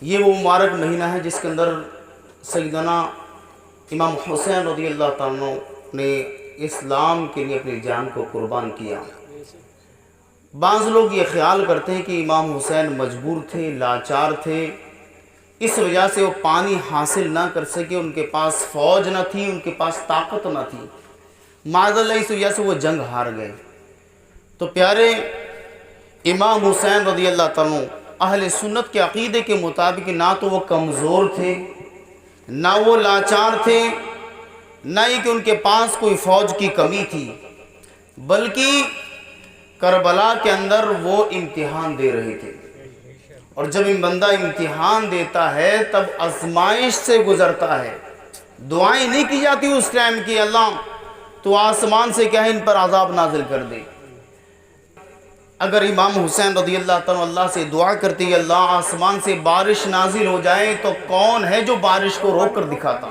یہ وہ مبارک مہینہ ہے جس کے اندر سیدنا امام حسین رضی اللہ تعالیٰ عنہ نے اسلام کے لیے اپنی جان کو قربان کیا۔ بعض لوگ یہ خیال کرتے ہیں کہ امام حسین مجبور تھے، لاچار تھے، اس وجہ سے وہ پانی حاصل نہ کر سکے، ان کے پاس فوج نہ تھی، ان کے پاس طاقت نہ تھی، معاذ اللہ اس وجہ سے وہ جنگ ہار گئے۔ تو پیارے امام حسین رضی اللہ تعالیٰ عنہ اہل سنت کے عقیدے کے مطابق نہ تو وہ کمزور تھے، نہ وہ لاچار تھے، نہ ہی کہ ان کے پاس کوئی فوج کی کمی تھی، بلکہ کربلا کے اندر وہ امتحان دے رہے تھے۔ اور جب بندہ امتحان دیتا ہے تب آزمائش سے گزرتا ہے، دعائیں نہیں کی جاتی اس ٹائم کی اللہ تو آسمان سے کیا ہے ان پر عذاب نازل کر دے۔ اگر امام حسین رضی اللہ تعالیٰ اللہ سے دعا کرتے ہیں اللہ آسمان سے بارش نازل ہو جائے تو کون ہے جو بارش کو روک کر دکھاتا؟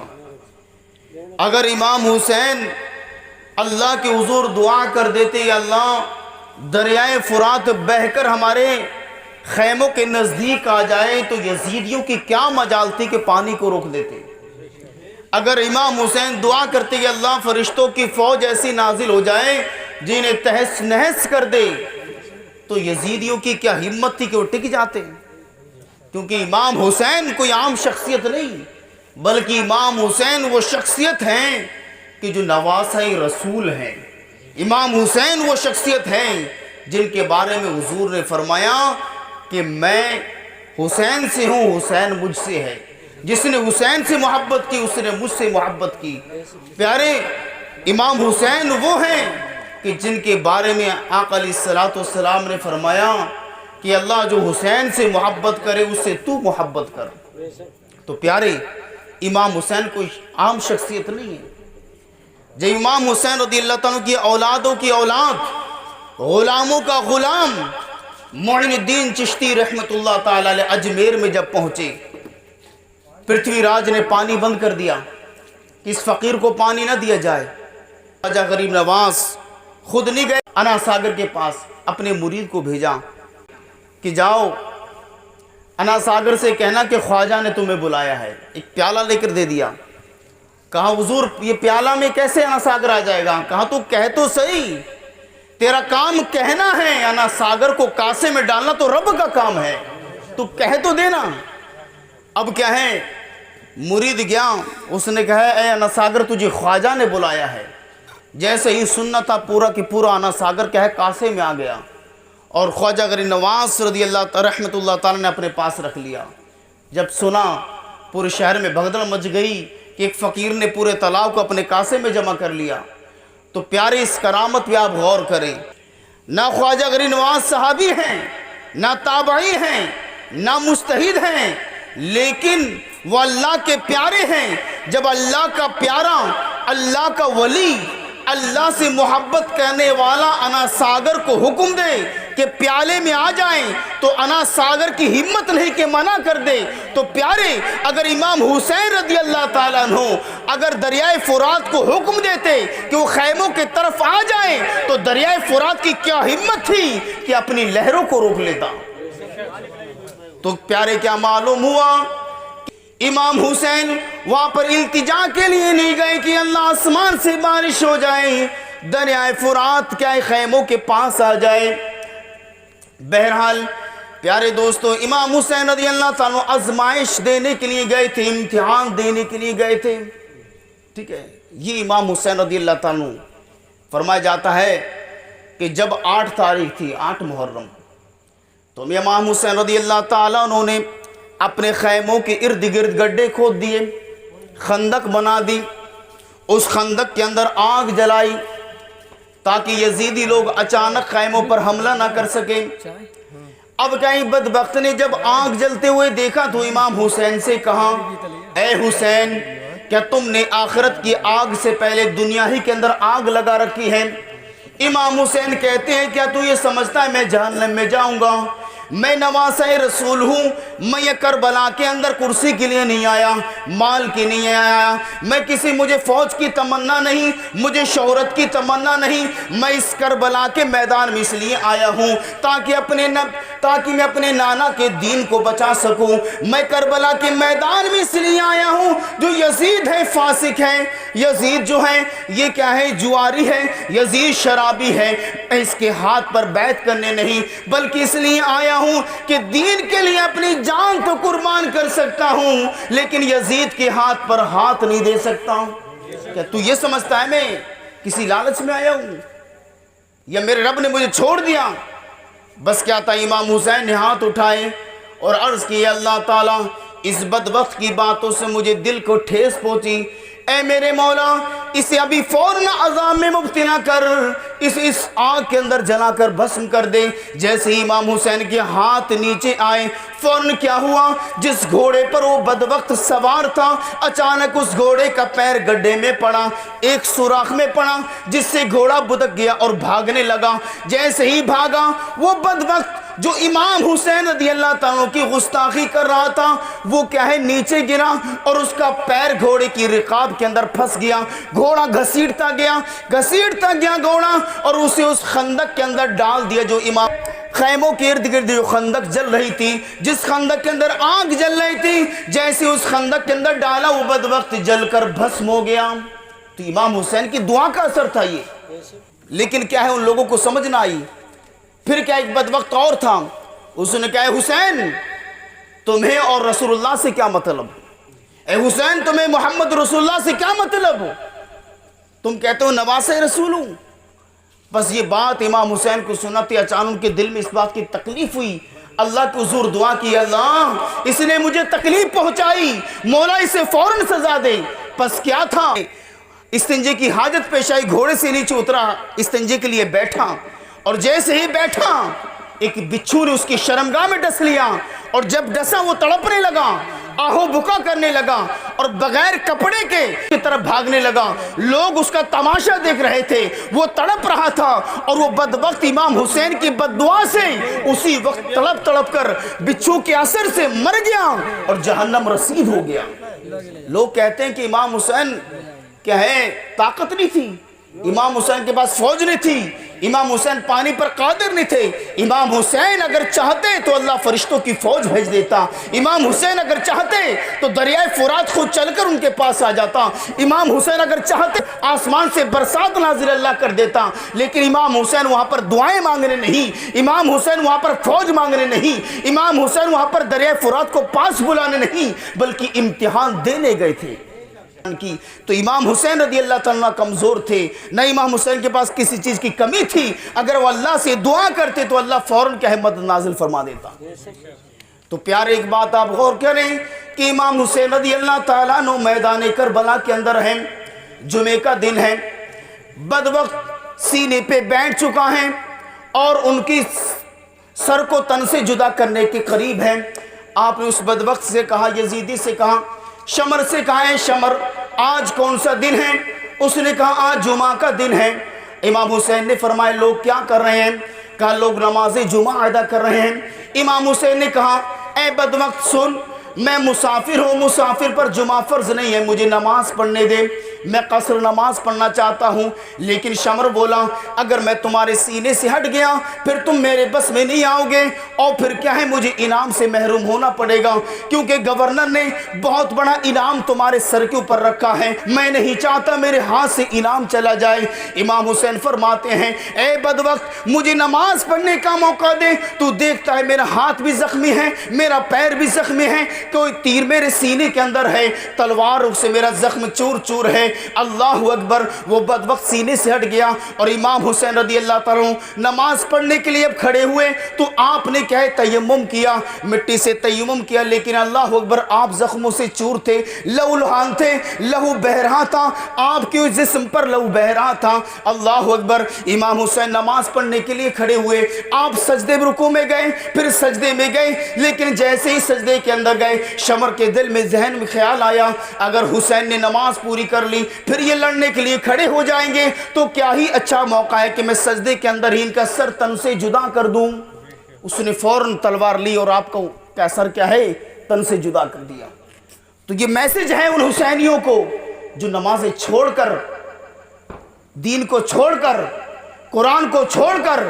اگر امام حسین اللہ کے حضور دعا کر دیتے یا اللہ دریائے فرات بہہ کر ہمارے خیموں کے نزدیک آ جائے تو یزیدیوں کی کیا مجال تھی کہ پانی کو روک دیتے؟ اگر امام حسین دعا کرتے کہ اللہ فرشتوں کی فوج ایسی نازل ہو جائے جنہیں تہس نہس کر دے تو یزیدیوں کی کیا ہمت تھی کہ وہ ٹک جاتے؟ کیونکہ امام حسین کوئی عام شخصیت نہیں بلکہ امام حسین وہ شخصیت ہیں کہ جو نواسہ رسول ہیں۔ امام حسین وہ شخصیت ہیں جن کے بارے میں حضور نے فرمایا کہ میں حسین سے ہوں، حسین مجھ سے ہے، جس نے حسین سے محبت کی اس نے مجھ سے محبت کی۔ پیارے امام حسین وہ ہیں کہ جن کے بارے میں آقا علیہ السلام نے فرمایا کہ اللہ جو حسین سے محبت کرے اس سے تو محبت کر۔ تو پیارے امام حسین کوئی عام شخصیت نہیں ہے۔ جب امام حسین رضی اللہ تعالیٰ کی اولادوں کی اولاد، غلاموں کا غلام معین الدین چشتی رحمت اللہ تعالیٰ علیہ اجمیر میں جب پہنچے، پرتھوی راج نے پانی بند کر دیا کہ اس فقیر کو پانی نہ دیا جائے۔ خواجہ غریب نواز خود نہیں گئے، انا ساگر کے پاس اپنے مرید کو بھیجا کہ جاؤ انا ساگر سے کہنا کہ خواجہ نے تمہیں بلایا ہے۔ ایک پیالہ لے کر دے دیا، کہا حضور یہ پیالہ میں کیسے انا ساگر آ جائے گا؟ کہا تو کہہ تو صحیح، تیرا کام کہنا ہے، انا ساگر کو کاسے میں ڈالنا تو رب کا کام ہے، تو کہہ تو دینا۔ اب کیا ہے، مرید گیا، اس نے کہا اے انا ساگر تجھے خواجہ نے بلایا ہے۔ جیسے ہی سننا تھا پورا کہ پورا انا ساگر کیا ہے کاسے میں آ گیا، اور خواجہ غریب نواز رضی اللہ تعالیٰ رحمت اللہ تعالیٰ نے اپنے پاس رکھ لیا۔ جب سنا پورے شہر میں بھگدڑ مچ گئی کہ ایک فقیر نے پورے تالاب کو اپنے کاسے میں جمع کر لیا۔ تو پیارے اس کرامت پہ آپ غور کریں، نہ خواجہ غریب نواز صحابی ہیں، نہ تابعی ہیں، نہ مجتہد ہیں، لیکن وہ اللہ کے پیارے ہیں۔ جب اللہ کا پیارا، اللہ کا ولی، اللہ سے محبت کرنے والا انا ساگر کو حکم دے کہ پیالے میں آ جائیں تو انا ساگر کی ہمت نہیں کہ منع کر دے۔ تو پیارے اگر امام حسین رضی اللہ تعالیٰ عنہ اگر دریائے فرات کو حکم دیتے کہ وہ خیموں کے طرف آ جائیں تو دریائے فرات کی کیا ہمت تھی کہ اپنی لہروں کو روک لیتا۔ تو پیارے کیا معلوم ہوا، امام حسین وہاں پر التجا کے لیے نہیں گئے کہ اللہ آسمان سے بارش ہو جائے، دریائے فرات کیا خیموں کے پاس آ جائے۔ بہرحال پیارے دوستو امام حسین رضی اللہ تعالیٰ آزمائش دینے کے لیے گئے تھے، امتحان دینے کے لیے گئے تھے، ٹھیک ہے۔ یہ امام حسین رضی اللہ تعالیٰ فرمایا جاتا ہے کہ جب 8 تاریخ تھی، 8 محرم، تو امام حسین رضی اللہ تعالیٰ انہوں نے اپنے خیموں کے ارد گرد گڈھے کھود دیے، خندق بنا دی، اس خندق کے اندر آگ جلائی تاکہ یزیدی لوگ اچانک خیموں پر حملہ نہ کر سکیں۔ اب کہیں بدبخت نے جب آگ جلتے ہوئے دیکھا تو امام حسین سے کہا اے حسین کیا تم نے آخرت کی آگ سے پہلے دنیا ہی کے اندر آگ لگا رکھی ہے؟ امام حسین کہتے ہیں کیا تو یہ سمجھتا ہے میں جہنم میں جاؤں گا؟ میں نواسہ رسول ہوں، میں یہ کربلا کے اندر کرسی کے لیے نہیں آیا، مال کی نہیں آیا، میں کسی مجھے فوج کی تمنا نہیں، مجھے شہرت کی تمنا نہیں، میں اس کربلا کے میدان میں اس لیے آیا ہوں تاکہ میں اپنے نانا کے دین کو بچا سکوں۔ میں کربلا کے میدان میں اس لیے آیا ہوں، جو یزید ہے فاسق ہے، یزید جو ہے یہ کیا ہے، جواری ہے، یزید شرابی ہے، میں اس کے ہاتھ پر بیعت کرنے نہیں بلکہ اس لیے آیا ہوں کہ دین کے لیے اپنی جان تو قربان کر سکتا ہوں لیکن یزید کے ہاتھ پر ہاتھ نہیں دے سکتا ہوں۔ کیا تو یہ سمجھتا ہے میں کسی لالچ میں آیا ہوں یا میرے رب نے مجھے چھوڑ دیا؟ بس کیا تھا، امام حسین نے ہاتھ اٹھائے اور عرض کی، اللہ تعالیٰ اس بدبخت کی باتوں سے مجھے دل کو ٹھیس پہنچی، اے میرے مولا اسے ابھی فوراً عذاب میں مبتلا کر، اس آگ کے اندر جلا کر بھسم کر دے۔ جیسے ہی امام حسین کے ہاتھ نیچے آئے، فوراً کیا ہوا، جس گھوڑے پر وہ بدبخت سوار تھا اچانک اس گھوڑے کا پیر گڈھے میں پڑا، ایک سوراخ میں پڑا جس سے گھوڑا بدک گیا اور بھاگنے لگا۔ جیسے ہی بھاگا وہ بدبخت جو امام حسین رضی اللہ تعالیٰ کی گستاخی کر رہا تھا وہ کیا ہے، نیچے گرا اور اس کا پیر گھوڑے کی رکاب کے اندر پھنس گیا۔ گھوڑا گھسیٹتا گیا گھوڑا اور اسے اس خندق کے اندر ڈال دیا جو امام خیموں کے ارد گرد جو خندق جل رہی تھی، جس خندق کے اندر آگ جل رہی تھی، جیسے اس خندق کے اندر ڈالا وہ بدبخت جل کر بھسم ہو گیا۔ تو امام حسین کی دعا کا اثر تھا یہ، لیکن کیا ہے ان لوگوں کو سمجھ نہ آئی۔ پھر کیا ایک بدبخت اور تھا، اس نے کہا، حسین تمہیں اور رسول اللہ سے کیا مطلب؟ اے حسین تمہیں محمد رسول اللہ سے کیا مطلب ہو؟ تم کہتے ہو نواسہ رسول ہوں۔ بس یہ بات امام حسین کو سنتے اچانک ان کے دل میں اس بات کی تکلیف ہوئی، اللہ کے حضور دعا کی، اللہ اس نے مجھے تکلیف پہنچائی، مولا اسے فوراً سزا دے۔ پس کیا تھا، استنجے کی حاجت پیش آئی، گھوڑے سے نیچے اترا، استنجے کے لیے بیٹھا اور جیسے ہی بیٹھا ایک بچھو نے اس کی شرمگاہ میں ڈس لیا اور جب ڈسا وہ تڑپنے لگا، آہو بکا کرنے لگا اور بغیر کپڑے کے طرف بھاگنے لگا۔ لوگ اس کا تماشا دیکھ رہے تھے، وہ تڑپ رہا تھا اور وہ بدبخت امام حسین کی بددعا سے اسی وقت تڑپ کر بچھو کے اثر سے مر گیا اور جہنم رسید ہو گیا۔ لوگ کہتے ہیں کہ امام حسین کیا ہے، طاقت نہیں تھی، امام حسین کے پاس فوج نہیں تھی، امام حسین پانی پر قادر نہیں تھے۔ امام حسین اگر چاہتے تو اللہ فرشتوں کی فوج بھیج دیتا، امام حسین اگر چاہتے تو دریائے فرات خود چل کر ان کے پاس آ جاتا، امام حسین اگر چاہتے آسمان سے برسات نازل اللہ کر دیتا، لیکن امام حسین وہاں پر دعائیں مانگنے نہیں، امام حسین وہاں پر فوج مانگنے نہیں، امام حسین وہاں پر دریائے فرات کو پاس بلانے نہیں بلکہ امتحان دینے گئے تھے کی۔ تو امام حسین رضی اللہ تعالیٰ کمزور تھے، نہ امام حسین کے پاس کسی چیز کی کمی تھی، اگر وہ اللہ سے دعا کرتے تو اللہ فوراً کیا ہے مدد نازل فرما دیتا۔ تو پیارے ایک بات آپ غور کریں کہ امام حسین رضی اللہ تعالیٰ عنہ میدان کربلا کے اندر ہیں، جمعے کا دن ہے، بدبخت سینے پہ بیٹھ چکا ہے اور ان کی سر کو تن سے جدا کرنے کے قریب ہیں۔ آپ نے اس بدبخت سے کہا، یزیدی سے کہا، شمر سے کہا، ہے شمر آج کون سا دن ہے؟ اس نے کہا آج جمعہ کا دن ہے۔ امام حسین نے فرمایا لوگ کیا کر رہے ہیں؟ کہا لوگ نماز جمعہ ادا کر رہے ہیں۔ امام حسین نے کہا اے بدبخت سن، میں مسافر ہوں، مسافر پر جمعہ فرض نہیں ہے، مجھے نماز پڑھنے دے، میں قصر نماز پڑھنا چاہتا ہوں۔ لیکن شمر بولا اگر میں تمہارے سینے سے ہٹ گیا پھر تم میرے بس میں نہیں آؤ گے اور پھر کیا ہے مجھے انعام سے محروم ہونا پڑے گا، کیونکہ گورنر نے بہت بڑا انعام تمہارے سر کے اوپر رکھا ہے، میں نہیں چاہتا میرے ہاتھ سے انعام چلا جائے۔ امام حسین فرماتے ہیں اے بدبخت مجھے نماز پڑھنے کا موقع دے، تو دیکھتا ہے میرا ہاتھ بھی زخمی ہے، میرا پیر بھی زخمی ہے، کوئی تیر میرے سینے کے اندر ہے، تلوار سے میرا زخم چور چور ہے۔ اللہ اکبر۔ وہ بدبخت سینے سے ہٹ گیا اور امام حسین رضی اللہ تعالیٰ نماز پڑھنے کے لیے اب کھڑے ہوئے تو آپ نے کیا ہے تیمم کیا، مٹی سے تیمم کیا، لیکن اللہ اکبر آپ زخموں سے چور تھے، لہو لہان تھے، لہو بہ رہا تھا، آپ کے جسم پر لہو بہ رہا تھا۔ اللہ اکبر۔ امام حسین نماز پڑھنے کے لیے کھڑے ہوئے، آپ سجدے رکوع میں گئے، پھر سجدے میں گئے، لیکن جیسے ہی سجدے کے اندر گئے شمر کے دل میں ذہن میں خیال آیا اگر حسین نے نماز پوری کر لی پھر یہ لڑنے کے لیے کھڑے ہو جائیں گے تو کیا ہی اچھا موقع ہے کہ میں سجدے کے اندر ہی ان کا سر تن سے جدا کر دوں۔ اس نے فوراً تلوار لی اور آپ کا سر کیا ہے تن سے جدا کر دیا۔ تو یہ میسج ہے ان حسینیوں کو جو نمازیں چھوڑ کر، دین کو چھوڑ کر، قرآن کو چھوڑ کر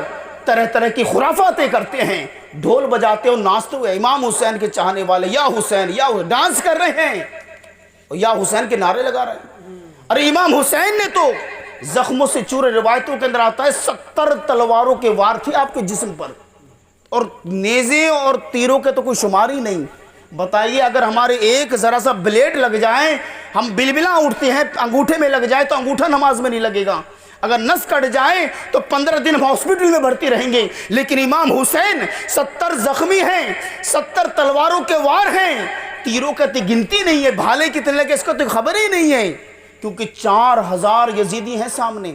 طرح طرح کی خرافاتیں کرتے ہیں، ڈھول بجاتے اور ناچتے ہوئے امام حسین کے چاہنے والے یا حسین یا ڈانس کر رہے ہیں اور یا حسین کے نعرے لگا رہے ہیں۔ ارے امام حسین نے تو زخموں سے چورے، روایتوں کے اندر آتا ہے 70 تلواروں کے وار تھے آپ کے جسم پر، اور نیزے اور تیروں کے تو کوئی شمار ہی نہیں۔ بتائیے اگر ہمارے ایک ذرا سا بلیڈ لگ جائیں، ہم بلبلا اٹھتے ہیں، انگوٹھے میں لگ جائے تو انگوٹھا نماز میں نہیں لگے گا، اگر نس کٹ جائے تو 15 دن ہم ہاسپٹل میں بھرتی رہیں گے۔ لیکن امام حسین 70 زخمی ہیں، 70 تلواروں کے وار ہیں، تیروں کا تو گنتی نہیں ہے، بھالے کتنے لگے اس کا تو خبر ہی نہیں ہے، کیونکہ 4000 یزیدی ہیں سامنے۔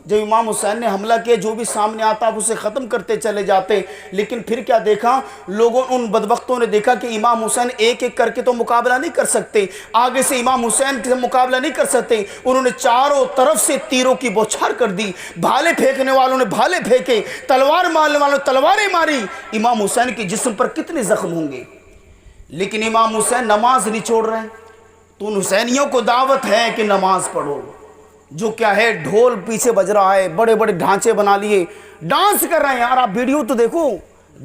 جب امام حسین نے حملہ کیا، جو بھی سامنے آتا آپ اسے ختم کرتے چلے جاتے، لیکن پھر کیا دیکھا لوگوں، ان بدبختوں نے دیکھا کہ امام حسین ایک ایک کر کے تو مقابلہ نہیں کر سکتے، آگے سے امام حسین کے مقابلہ نہیں کر سکتے، انہوں نے چاروں طرف سے تیروں کی بوچھار کر دی، بھالے پھینکنے والوں نے بھالے پھینکے، تلوار مارنے والوں نے تلواریں ماری۔ امام حسین کے جسم پر کتنے زخم ہوں گے، لیکن امام حسین نماز نہیں چھوڑ رہے ہیں۔ تو ان حسینیوں کو دعوت ہے کہ نماز پڑھو، جو کیا ہے ڈھول پیچھے بج رہا ہے، بڑے بڑے ڈھانچے بنا لیے، ڈانس کر رہے ہیں۔ یار آپ ویڈیو تو دیکھو،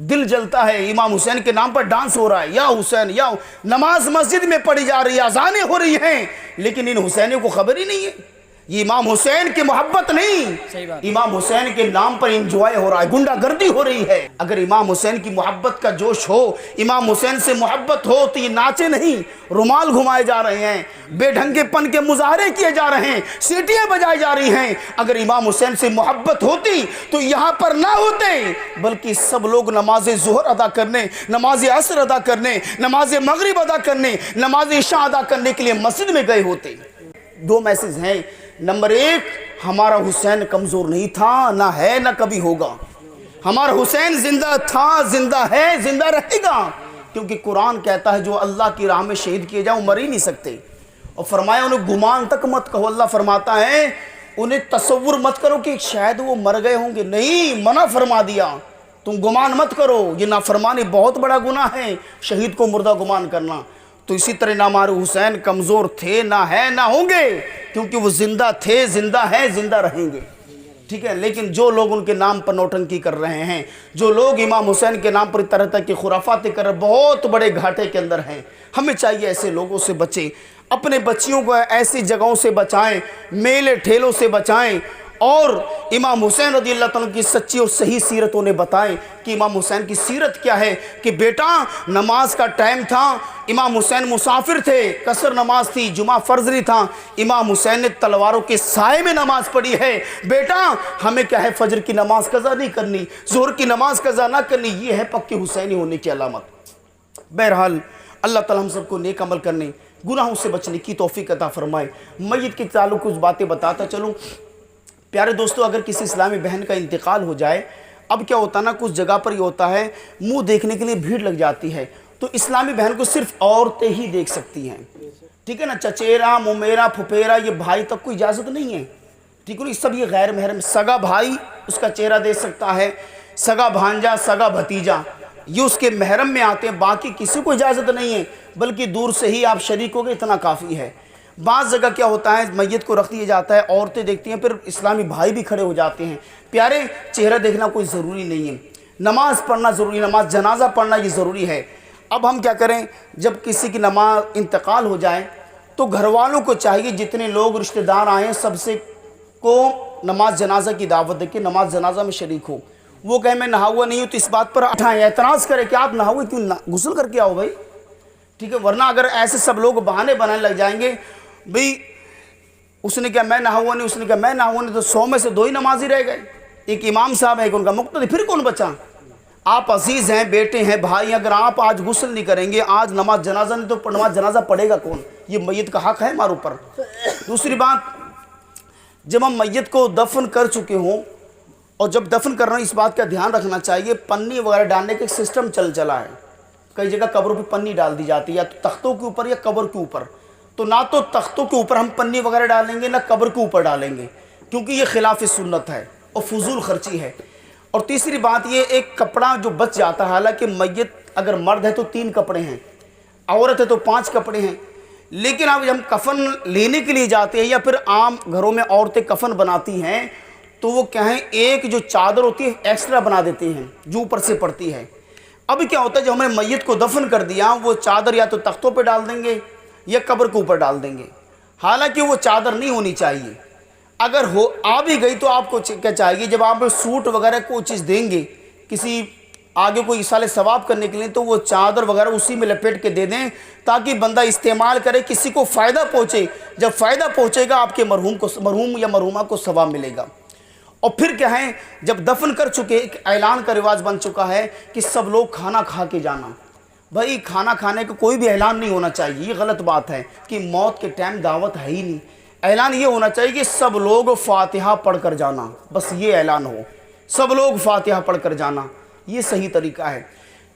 دل جلتا ہے، امام حسین کے نام پر ڈانس ہو رہا ہے، یا حسین یا نماز مسجد میں پڑھی جا رہی ہے، اذانیں ہو رہی ہیں، لیکن ان حسینیوں کو خبر ہی نہیں ہے۔ یہ امام حسین کی محبت نہیں، امام حسین کے نام پر انجوائے ہو رہا ہے، گنڈا گردی ہو رہی ہے۔ اگر امام حسین کی محبت کا جوش ہو، امام حسین سے محبت ہو تو یہ ناچے نہیں، رومال گھمائے جا رہے ہیں، بے ڈھنگے پن کے مظاہرے کیے جا رہے ہیں، سیٹیاں بجائی جا رہی ہیں۔ اگر امام حسین سے محبت ہوتی تو یہاں پر نہ ہوتے، بلکہ سب لوگ نماز ظہر ادا کرنے، نماز عصر ادا کرنے، نماز مغرب ادا کرنے، نماز عشاء ادا کرنے کے لیے مسجد میں گئے ہوتے۔ دو میسج ہیں۔ نمبر 1، ہمارا حسین کمزور نہیں تھا، نہ ہے نہ کبھی ہوگا، ہمارا حسین زندہ تھا، زندہ ہے، زندہ رہے گا، کیونکہ قرآن کہتا ہے جو اللہ کی راہ میں شہید کیے جاؤ مر ہی نہیں سکتے، اور فرمایا انہیں گمان تک مت کہو۔ اللہ فرماتا ہے انہیں تصور مت کرو کہ شاید وہ مر گئے ہوں گے، نہیں، منع فرما دیا، تم گمان مت کرو، یہ نافرمانی بہت بڑا گناہ ہے، شہید کو مردہ گمان کرنا۔ تو اسی طرح نہ ہمارے حسین کمزور تھے، نہ ہے نہ ہوں گے، کیونکہ وہ زندہ تھے، زندہ ہیں، زندہ رہیں گے، ٹھیک ہے۔ لیکن جو لوگ ان کے نام پر نوٹنکی کر رہے ہیں، جو لوگ امام حسین کے نام پر طرح طرح کی خرافاتیں کر رہے ہیں، بہت بڑے گھاٹے کے اندر ہیں۔ ہمیں چاہیے ایسے لوگوں سے بچیں، اپنے بچیوں کو ایسی جگہوں سے بچائیں، میلے ٹھیلوں سے بچائیں، اور امام حسین رضی اللہ تعالیٰ کی سچی اور صحیح سیرت انہیں بتائیں کہ امام حسین کی سیرت کیا ہے، کہ بیٹا نماز کا ٹائم تھا، امام حسین مسافر تھے، قصر نماز تھی، جمعہ فرض نہیں تھا، امام حسین نے تلواروں کے سائے میں نماز پڑھی ہے، بیٹا ہمیں کیا ہے فجر کی نماز قضا نہیں کرنی، ظہر کی نماز قضا نہ کرنی، یہ ہے پکی حسینی ہونے کی علامت۔ بہرحال اللہ تعالیٰ ہم سب کو نیک عمل کرنے، گناہوں سے بچنے کی توفیق عطا فرمائے۔ میت کے تعلق کچھ باتیں بتاتا چلوں۔ پیارے دوستو، اگر کسی اسلامی بہن کا انتقال ہو جائے، اب کیا ہوتا ہے نا، کچھ جگہ پر یہ ہوتا ہے منہ دیکھنے کے لیے بھیڑ لگ جاتی ہے، تو اسلامی بہن کو صرف عورتیں ہی دیکھ سکتی ہیں، ٹھیک ہے نا، چچیرا، ممیرا، پھپھیرا، یہ بھائی تک کوئی اجازت نہیں ہے، ٹھیک ہے نا، سب یہ غیر محرم۔ سگا بھائی اس کا چہرہ دیکھ سکتا ہے، سگا بھانجا، سگا بھتیجا، یہ اس کے محرم میں آتے ہیں، باقی کسی کو اجازت نہیں ہے، بلکہ دور سے ہی آپ شریک ہو گئے اتنا کافی ہے۔ بعض جگہ کیا ہوتا ہے میت کو رکھ دیا جاتا ہے، عورتیں دیکھتی ہیں، پھر اسلامی بھائی بھی کھڑے ہو جاتے ہیں۔ پیارے، چہرہ دیکھنا کوئی ضروری نہیں ہے، نماز پڑھنا ضروری ہے، نماز جنازہ پڑھنا یہ ضروری ہے۔ اب ہم کیا کریں، جب کسی کی نماز انتقال ہو جائے تو گھر والوں کو چاہیے جتنے لوگ رشتہ دار آئے سب سے کو نماز جنازہ کی دعوت دے کے نماز جنازہ میں شریک ہو۔ وہ کہے میں نہا ہوا نہیں ہوں تو اس بات پر اٹھائیں، اعتراض کرے کہ آپ نہا ہوئے کیوں، غسل کر کے آؤ بھائی، ٹھیک ہے، ورنہ اگر ایسے سب لوگ بہانے بنانے لگ جائیں گے، بھئی اس نے کہا میں نہا ہوا نہیں، اس نے کہا میں نہا ہوا نہیں، تو 100 میں سے 2 ہی نمازی رہ گئے، ایک امام صاحب ہے، ایک ان کا مقتدی، پھر کون بچا؟ آپ عزیز ہیں، بیٹے ہیں، بھائی، اگر آپ آج غسل نہیں کریں گے، آج نماز جنازہ نہیں، تو نماز جنازہ پڑھے گا کون؟ یہ میت کا حق ہے ہمارے اوپر۔ دوسری بات، جب ہم میت کو دفن کر چکے ہوں، اور جب دفن کر رہے ہیں اس بات کا دھیان رکھنا چاہیے، پنی وغیرہ ڈالنے کا ایک سسٹم چلا ہے، کئی جگہ قبروں پہ پنی ڈال دی جاتی ہے، یا تو تختوں کے اوپر یا قبر کے اوپر، تو نہ تو تختوں کے اوپر ہم پنی وغیرہ ڈالیں گے، نہ قبر کے اوپر ڈالیں گے، کیونکہ یہ خلاف سنت ہے اور فضول خرچی ہے۔ اور تیسری بات یہ، ایک کپڑا جو بچ جاتا ہے، حالانکہ میت اگر مرد ہے تو 3 کپڑے ہیں، عورت ہے تو 5 کپڑے ہیں، لیکن اب ہم کفن لینے کے لیے جاتے ہیں یا پھر عام گھروں میں عورتیں کفن بناتی ہیں تو وہ کہیں ایک جو چادر ہوتی ہے ایکسٹرا بنا دیتے ہیں جو اوپر سے پڑتی ہے۔ اب کیا ہوتا ہے جب ہم نے میت کو دفن کر دیا وہ چادر یا تو تختوں پہ ڈال دیں گے یا قبر کے اوپر ڈال دیں گے، حالانکہ وہ چادر نہیں ہونی چاہیے۔ اگر آ بھی گئی تو آپ کو کیا چاہیے، جب آپ سوٹ وغیرہ کوئی چیز دیں گے کسی آگے کوئی ایصال ثواب کرنے کے لیے تو وہ چادر وغیرہ اسی میں لپیٹ کے دے دیں تاکہ بندہ استعمال کرے، کسی کو فائدہ پہنچے۔ جب فائدہ پہنچے گا آپ کے مرحوم یا مرحومہ کو ثواب ملے گا۔ اور پھر کیا ہے، جب دفن کر چکے ایک اعلان کا رواج بن چکا ہے کہ سب لوگ کھانا کھا کے جانا۔ بھائی کھانا کھانے کا کوئی بھی اعلان نہیں ہونا چاہیے، یہ غلط بات ہے کہ موت کے ٹائم دعوت ہے ہی نہیں۔ اعلان یہ ہونا چاہیے کہ سب لوگ فاتحہ پڑھ کر جانا، بس یہ اعلان ہو، سب لوگ فاتحہ پڑھ کر جانا، یہ صحیح طریقہ ہے۔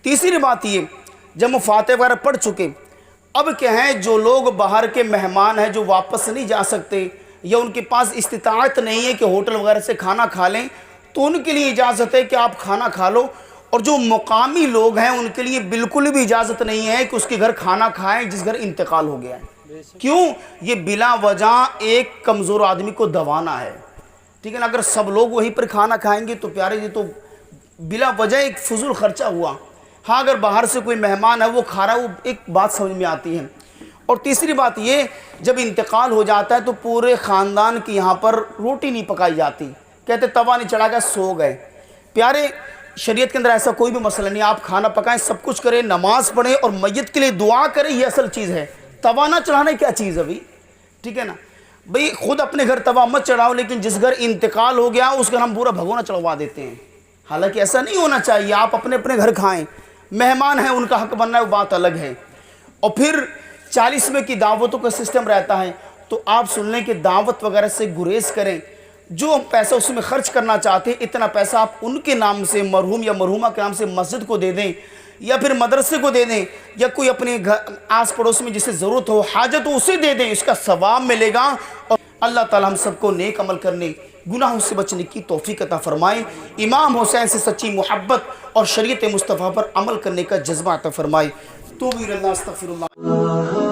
تیسری بات یہ، جب ہم فاتحہ وغیرہ پڑھ چکے، اب کیا ہے جو لوگ باہر کے مہمان ہیں جو واپس نہیں جا سکتے یا ان کے پاس استطاعت نہیں ہے کہ ہوٹل وغیرہ سے کھانا کھا لیں، تو ان کے لیے اجازت ہے کہ آپ کھانا کھا لو۔ اور جو مقامی لوگ ہیں ان کے لیے بالکل بھی اجازت نہیں ہے کہ اس کے گھر کھانا کھائیں جس گھر انتقال ہو گیا ہے۔ کیوں؟ یہ بلا وجہ ایک کمزور آدمی کو دبانا ہے، ٹھیک ہے نا۔ اگر سب لوگ وہیں پر کھانا کھائیں گے تو پیارے جی تو بلا وجہ ایک فضول خرچہ ہوا۔ ہاں اگر باہر سے کوئی مہمان ہے وہ کھا رہا ہے، وہ ایک بات سمجھ میں آتی ہے۔ اور تیسری بات یہ، جب انتقال ہو جاتا ہے تو پورے خاندان کی یہاں پر روٹی نہیں پکائی جاتی، کہتے توا نہیں چڑھا گیا سو گئے۔ پیارے شریعت کے اندر ایسا کوئی بھی مسئلہ نہیں، آپ کھانا پکائیں، سب کچھ کریں، نماز پڑھیں اور میت کے لیے دعا کریں، یہ اصل چیز ہے۔ توا نہ چڑھانا کیا چیز ہے بھائی، ٹھیک ہے نا۔ بھئی خود اپنے گھر توا مت چڑھاؤ، لیکن جس گھر انتقال ہو گیا اس گھر ہم پورا بھگونا چڑھوا دیتے ہیں، حالانکہ ایسا نہیں ہونا چاہیے۔ آپ اپنے اپنے گھر کھائیں، مہمان ہیں ان کا حق بننا ہے وہ بات الگ ہے۔ اور پھر 40ویں کی دعوتوں کا سسٹم رہتا ہے، تو آپ سن لیں کہ دعوت وغیرہ سے گریز کریں۔ جو پیسہ اس میں خرچ کرنا چاہتے ہیں اتنا پیسہ آپ ان کے نام سے، مرحوم یا مرحومہ کے نام سے مسجد کو دے دیں یا پھر مدرسے کو دے دیں یا کوئی اپنے گھر آس پڑوس میں جسے ضرورت ہو، حاجت ہو، اسے دے دیں، اس کا ثواب ملے گا۔ اور اللہ تعالی ہم سب کو نیک عمل کرنے، گناہوں سے بچنے کی توفیق عطا فرمائے، امام حسین سے سچی محبت اور شریعت مصطفیٰ پر عمل کرنے کا جذبہ عطا فرمائے۔ توبوا الی اللہ، استغفر اللہ۔